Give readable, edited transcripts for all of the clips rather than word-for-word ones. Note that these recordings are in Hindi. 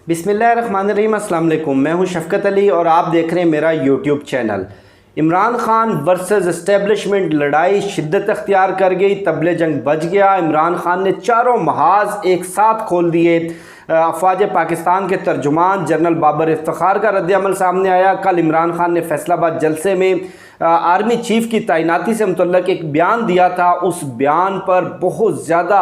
बिस्मिल्लाहिर्रहमानिर्रहीम, अस्सलाम वालेकुम। मैं हूं शफ़क़त अली और आप देख रहे हैं मेरा YouTube channel. Imran Khan versus establishment लड़ाई शिद्दत अख्तियार कर गई, तबले जंग बच गया। इमरान खान ने चारों महाज एक साथ खोल दिए। अफवाज पाकिस्तान के तर्जुमान जनरल बाबर इफ्तिखार का रद्द-ए-अमल सामने आया। कल इमरान खान ने फैसलाबाद जलसे में आर्मी चीफ की तैनाती से मुतल्लक एक बयान दिया था। उस बयान पर बहुत ज़्यादा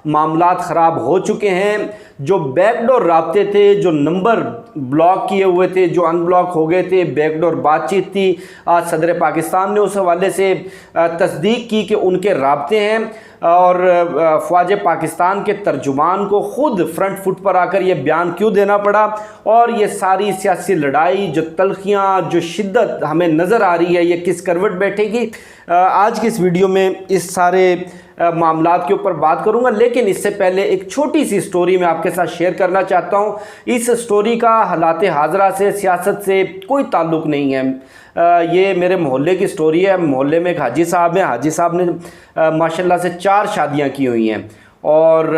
मामलात ख़राब हो चुके हैं। जो बैकडोर राब्ते थे, जो नंबर ब्लॉक किए हुए थे, जो अनब्लॉक हो गए थे, बैकडोर बातचीत थी। आज सदर पाकिस्तान ने उस हवाले से तस्दीक की कि उनके राब्ते हैं और फ़ौज पाकिस्तान के तर्जुमान को ख़ुद फ्रंट फुट पर आकर ये बयान क्यों देना पड़ा। और ये सारी सियासी लड़ाई, जो तलखियाँ, जो शिद्दत हमें नज़र आ रही है, ये किस करवट बैठेगी। आज की इस वीडियो में इस सारे मामलात के ऊपर बात करूंगा, लेकिन इससे पहले एक छोटी सी स्टोरी मैं आपके साथ शेयर करना चाहता हूं। इस स्टोरी का हालात हाज़रा से, सियासत से कोई ताल्लुक़ नहीं है। ये मेरे मोहल्ले की स्टोरी है। मोहल्ले में एक हाजी साहब हैं। हाजी साहब ने माशाल्लाह से 4 शादियां की हुई हैं और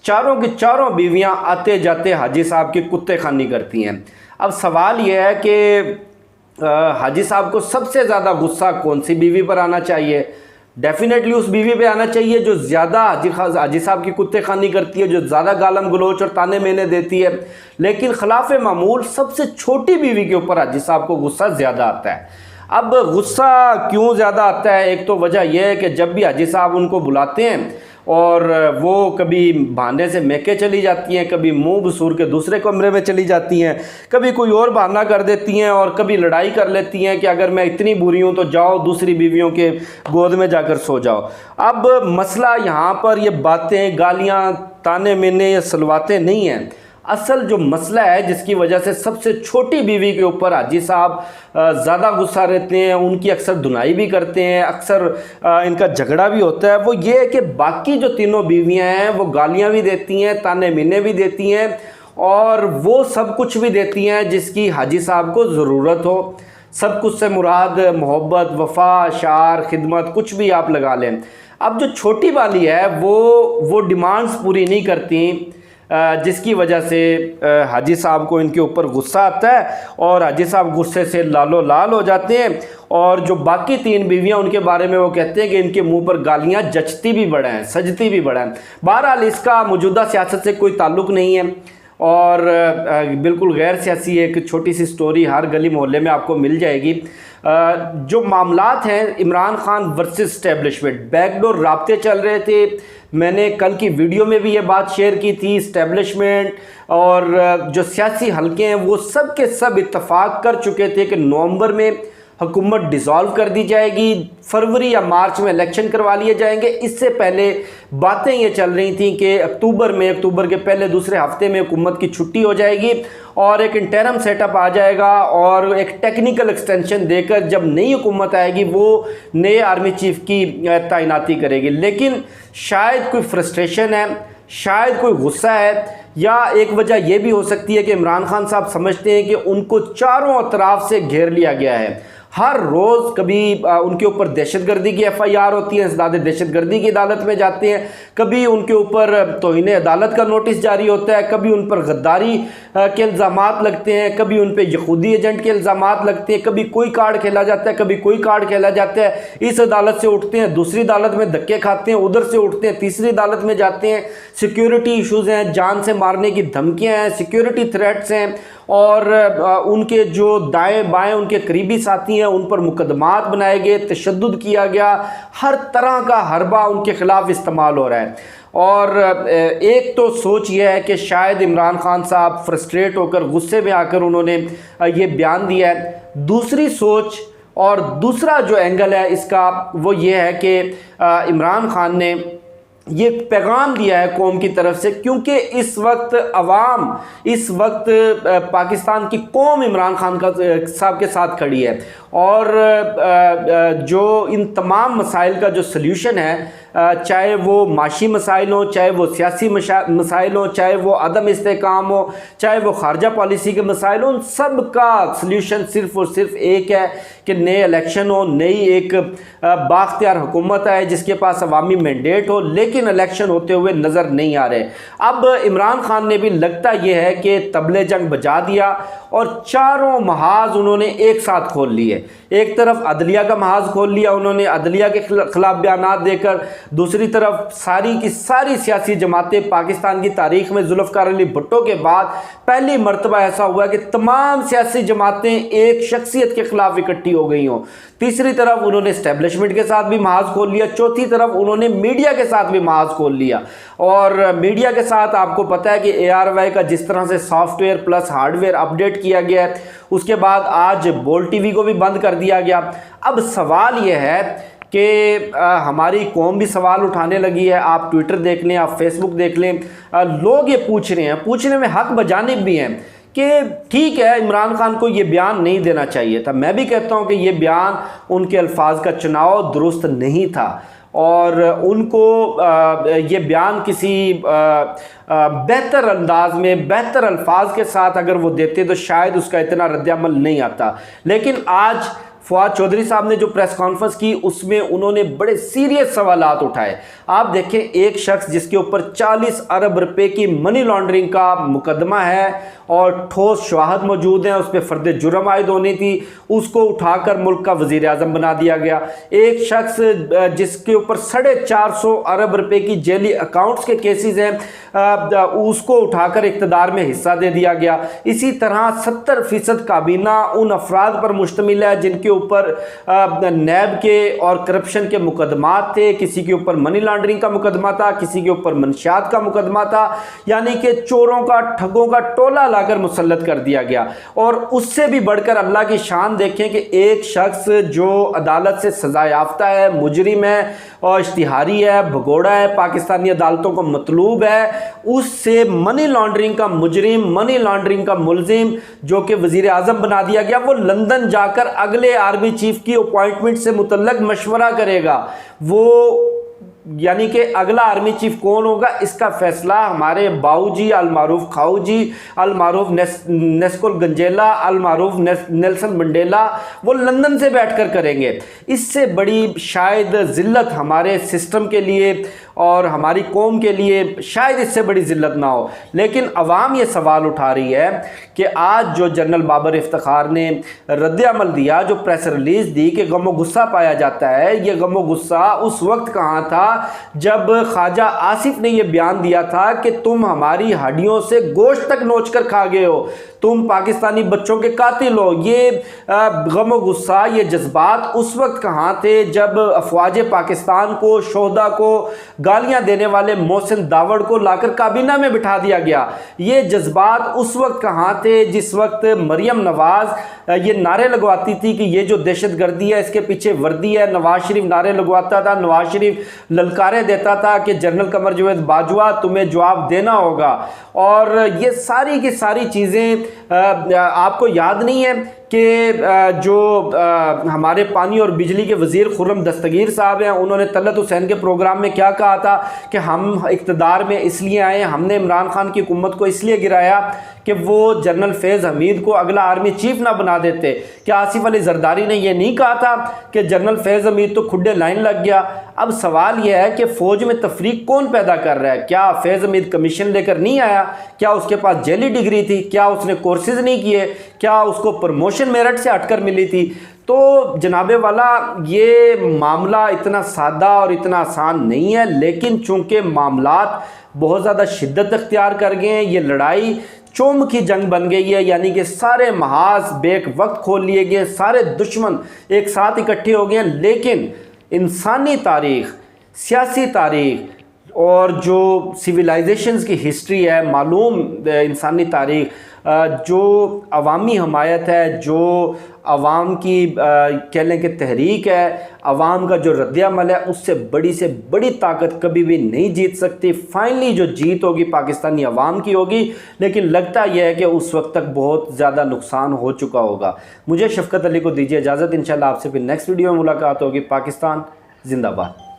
चारों की चारों बीवियां आते जाते हाजी साहब की कुत्ते खानी करती हैं। अब सवाल यह है कि हाजी साहब को सबसे ज़्यादा गुस्सा कौन सी बीवी पर आना चाहिए। डेफिनेटली उस बीवी पे आना चाहिए जो ज़्यादा हाजी साहब की कुत्ते खानी करती है, जो ज़्यादा गालम गलोच और ताने मेने देती है। लेकिन खिलाफ मामूल सबसे छोटी बीवी के ऊपर हाजी साहब को गुस्सा ज़्यादा आता है। अब गुस्सा क्यों ज़्यादा आता है, एक तो वजह यह है कि जब भी हाजी साहब उनको बुलाते हैं और वो कभी बहाने से मैके चली जाती हैं, कभी मुंह बसूर के दूसरे कमरे में चली जाती हैं, कभी कोई और बहाना कर देती हैं और कभी लड़ाई कर लेती हैं कि अगर मैं इतनी बुरी हूँ तो जाओ दूसरी बीवियों के गोद में जाकर सो जाओ। अब मसला यहाँ पर ये बातें, गालियाँ, ताने मेने या सलवातें नहीं हैं। असल जो मसला है जिसकी वजह से सबसे छोटी बीवी के ऊपर हाजी साहब ज़्यादा गुस्सा रहते हैं, उनकी अक्सर धुनाई भी करते हैं, अक्सर इनका झगड़ा भी होता है, वो ये है कि बाकी जो तीनों बीवियां हैं वो गालियां भी देती हैं, ताने मिने भी देती हैं और वो सब कुछ भी देती हैं जिसकी हाजी साहब को ज़रूरत हो। सब कुछ से मुराद मोहब्बत, वफा, शार, खिदमत, कुछ भी आप लगा लें। अब जो छोटी वाली है वो डिमांड्स पूरी नहीं करती, जिसकी वजह से हाजी साहब को इनके ऊपर गुस्सा आता है और हाजी साहब गुस्से से लालो लाल हो जाते हैं। और जो बाकी 3 बीवियां उनके बारे में वो कहते हैं कि इनके मुंह पर गालियां जचती भी बड़ा हैं, सजती भी बड़ा हैं। बहरहाल इसका मौजूदा सियासत से कोई ताल्लुक़ नहीं है और बिल्कुल गैर सियासी एक छोटी सी स्टोरी हर गली मोहल्ले में आपको मिल जाएगी। जो मामलात हैं Imran Khan versus establishment, backdoor राब्ते चल रहे थे। मैंने कल की वीडियो में भी ये बात शेयर की थी। एस्टेब्लिशमेंट और जो सियासी हलके हैं वो सब के सब इत्तफाक कर चुके थे कि नवंबर में हुकूमत डिसॉल्व कर दी जाएगी, फरवरी या मार्च में इलेक्शन करवा लिए जाएंगे। इससे पहले बातें ये चल रही थी कि अक्टूबर के पहले दूसरे हफ्ते में हुकूमत की छुट्टी हो जाएगी और एक इंटरम सेटअप आ जाएगा और एक टेक्निकल एक्सटेंशन देकर जब नई हुकूमत आएगी वो नए आर्मी चीफ की तैनाती करेगी। लेकिन शायद कोई फ्रस्ट्रेशन है, शायद कोई गुस्सा है, या एक वजह यह भी हो सकती है कि इमरान खान साहब समझते हैं कि उनको चारों तरफ से घेर लिया गया है। हर रोज़ कभी उनके ऊपर दहशतगर्दी की FIR होती है, इंसदाद दहशतगर्दी की अदालत में जाते हैं, कभी उनके ऊपर तौहीन अदालत का नोटिस जारी होता है, कभी उन पर गद्दारी के इल्ज़ामात लगते हैं, कभी उन पर यहूदी एजेंट के इल्ज़ामात लगते हैं, कभी कोई कार्ड खेला जाता है, कभी कोई कार्ड खेला जाता है। इस अदालत से उठते हैं, दूसरी अदालत में धक्के खाते हैं, उधर से उठते हैं, तीसरी अदालत में जाते हैं। सिक्योरिटी इशूज़ हैं, जान से मारने की धमकियाँ हैं, सिक्योरिटी थ्रेट्स हैं और उनके जो दाएं बाएं उनके करीबी साथी हैं उन पर मुकदमात बनाए गए, तशद्दुद किया गया, हर तरह का हरबा उनके खिलाफ इस्तेमाल हो रहा है। और एक तो सोच यह है कि शायद इमरान खान साहब फ्रस्ट्रेट होकर, गुस्से में आकर उन्होंने ये बयान दिया है। दूसरी सोच और दूसरा जो एंगल है इसका वो ये है कि इमरान खान ने ये पैगाम दिया है कौम की तरफ से, क्योंकि इस वक्त पाकिस्तान की कौम इमरान खान साहब के साथ खड़ी है और जो इन तमाम मसाइल का जो सल्यूशन है, चाहे वो माशी मसाइल हो, चाहे वो सियासी मसाइल हो, चाहे वो अदम इस्तेकाम हो, चाहे वो खारजा पॉलिसी के मसाइल हो, उन सब का सल्यूशन सिर्फ़ और सिर्फ एक है कि नए इलेक्शन हो, नई एक बाख्तियार हुकूमत आए जिसके पास अवामी मैंडेट हो, लेकिन इलेक्शन होते हुए नज़र नहीं आ रहे। अब इमरान खान ने भी लगता यह है कि तबले जंग बजा दिया और चारों महाज उन्होंने एक साथ खोल लिए। एक तरफ अदलिया का महाज खोल लिया उन्होंने, अदलिया के खिलाफ बयानात देकर, दूसरी तरफ सारी की सारी सियासी जमातें, पाकिस्तान की तारीख में जुल्फ़िकार अली भुट्टो के बाद पहली मरतबा ऐसा हुआ कि तमाम सियासी जमातें एक शख्सियत के खिलाफ इकट्ठी हो गई हों। तीसरी तरफ उन्होंने इस्टेब्लिशमेंट के साथ भी महाज खोल लिया, चौथी तरफ उन्होंने मीडिया के साथ भी महाज खोल लिया। और मीडिया के साथ आपको पता है कि ARY का जिस तरह से सॉफ्टवेयर प्लस हार्डवेयर अपडेट किया गया है, उसके बाद आज बोल टीवी को भी बंद कर दिया गया। अब सवाल यह है कि हमारी कौम भी सवाल उठाने लगी है। आप ट्विटर देख लें, आप फेसबुक देख लें, लोग ये पूछ रहे हैं, पूछने में हक बजानिब भी हैं कि ठीक है, इमरान खान को ये बयान नहीं देना चाहिए था। मैं भी कहता हूँ कि ये बयान, उनके अल्फाज का चुनाव दुरुस्त नहीं था और उनको ये बयान किसी बेहतर अंदाज में, बेहतर अल्फाज के साथ अगर वो देते तो शायद उसका इतना रद्द-ए-अमल नहीं आता। लेकिन आज फवाद चौधरी साहब ने जो प्रेस कॉन्फ्रेंस की उसमें उन्होंने बड़े सीरियस सवालात उठाए। आप देखें, एक शख्स जिसके ऊपर 40 अरब रुपए की मनी लॉन्ड्रिंग का मुकदमा है और ठोस शवाहद मौजूद हैं, उस पर फर्द जुर्म आयद होनी थी, उसको उठाकर मुल्क का वजीर आज़म बना दिया गया। एक शख्स जिसके ऊपर 450 अरब रुपए की जेली अकाउंट्स के केसेस हैं, उसको उठाकर इक़्तिदार में हिस्सा दे दिया गया। इसी तरह 70% काबीना उन अफराद पर मुश्तमिल है जिनके ऊपर नैब के और करप्शन के मुकदमात थे। किसी के ऊपर मनी लॉन्ड्रिंग का मुकदमा था, किसी के ऊपर मंशियात का मुकदमा था, यानी कि चोरों का, ठगों का टोला लाकर मुसल्लत कर दिया गया। और उससे भी बढ़कर अल्लाह की शान देखें कि एक शख्स जो अदालत से सजा याफ्ता है, मुजरिम है और इश्तिहारी है, भगोड़ा है, पाकिस्तानी अदालतों को मतलूब है, उससे मनी लॉन्ड्रिंग का मुजरिम, मनी लॉन्ड्रिंग का मुलजिम जो कि वजीर आज़म बना दिया गया, वो लंदन जाकर अगले आर्मी चीफ की अपॉइंटमेंट से मुतल्लक मशवरा करेगा। वो यानी कि अगला आर्मी चीफ कौन होगा, इसका फैसला हमारे बाऊजी अलमारूफ खाऊजी, अलमारूफ नेस्कोल गंजेला, अलमारूफ नेल्सन मंडेला, वो लंदन से बैठकर करेंगे। इससे बड़ी शायद जिल्लत हमारे सिस्टम के लिए और हमारी कौम के लिए शायद इससे बड़ी जिल्लत ना हो। लेकिन अवाम ये सवाल उठा रही है कि आज जो जनरल बाबर इफ्तिखार ने रद्द-ए-अमल दिया, जो प्रेस रिलीज़ दी कि गम और गुस्सा पाया जाता है, ये गम और गुस्सा उस वक्त कहाँ था जब ख्वाजा आसिफ ने यह बयान दिया था कि तुम हमारी हड्डियों से गोश्त तक नोच कर खा गए हो, तुम पाकिस्तानी बच्चों के कातिल हो। ये गम और गुस्सा, ये जज्बात उस वक्त कहाँ थे जब अफवाज पाकिस्तान को, शोहदा को गालियां देने वाले मोहसिन दावड़ को लाकर काबीना में बिठा दिया गया। ये जज्बात उस वक्त कहाँ थे जिस वक्त मरियम नवाज ये नारे लगवाती थी कि ये जो दहशतगर्दी है इसके पीछे वर्दी है। नवाज शरीफ नारे लगवाता था, नवाज शरीफ ललकारे देता था कि जनरल कमर जावेद बाजवा तुम्हें जवाब देना होगा। और ये सारी की सारी चीज़ें आपको याद नहीं है कि जो हमारे पानी और बिजली के वज़ीर खुर्रम दस्तगीर साहब हैं, उन्होंने तलत हुसैन के प्रोग्राम में क्या कहा था कि हम इक़्तिदार में इसलिए आए, हमने इमरान खान की हुकूमत को इसलिए गिराया कि वो जनरल फैज़ हमीद को अगला आर्मी चीफ ना बना देते। क्या आसिफ अली जरदारी ने यह नहीं कहा था कि जनरल फैज़ हमीद तो खुड्डे लाइन लग गया? अब सवाल यह है कि फ़ौज में तफरीक कौन पैदा कर रहा है? क्या फैज़ हमीद कमीशन लेकर नहीं आया? क्या उसके पास जेली डिग्री थी? क्या उसने कोर्सेज नहीं किए? क्या उसको प्रमोशन मेरिट से हटकर मिली थी? तो जनाबे वाला, ये मामला इतना सादा और इतना आसान नहीं है, लेकिन चूँकि मामलात बहुत ज़्यादा शिद्दत अख्तियार कर गए हैं, ये लड़ाई चोम की जंग बन गई है, यानी कि सारे महाज बेक वक्त खोल लिए गए, सारे दुश्मन एक साथ इकट्ठे हो गए हैं। लेकिन इंसानी तारीख़, सियासी तारीख़ और जो सिविलाइजेशंस की हिस्ट्री है, मालूम इंसानी तारीख़, जो अवामी हमायत है, जो अवाम की कह लें कि तहरीक है, अवाम का जो रद्द-ए-अमल है, उससे बड़ी से बड़ी ताकत कभी भी नहीं जीत सकती। फाइनली जो जीत होगी पाकिस्तानी अवाम की होगी, लेकिन लगता यह है कि उस वक्त तक बहुत ज़्यादा नुकसान हो चुका होगा। मुझे शफ़क़त अली को दीजिए इजाज़त, इंशाल्लाह आपसे फिर नेक्स्ट वीडियो में मुलाकात होगी। पाकिस्तान जिंदाबाद।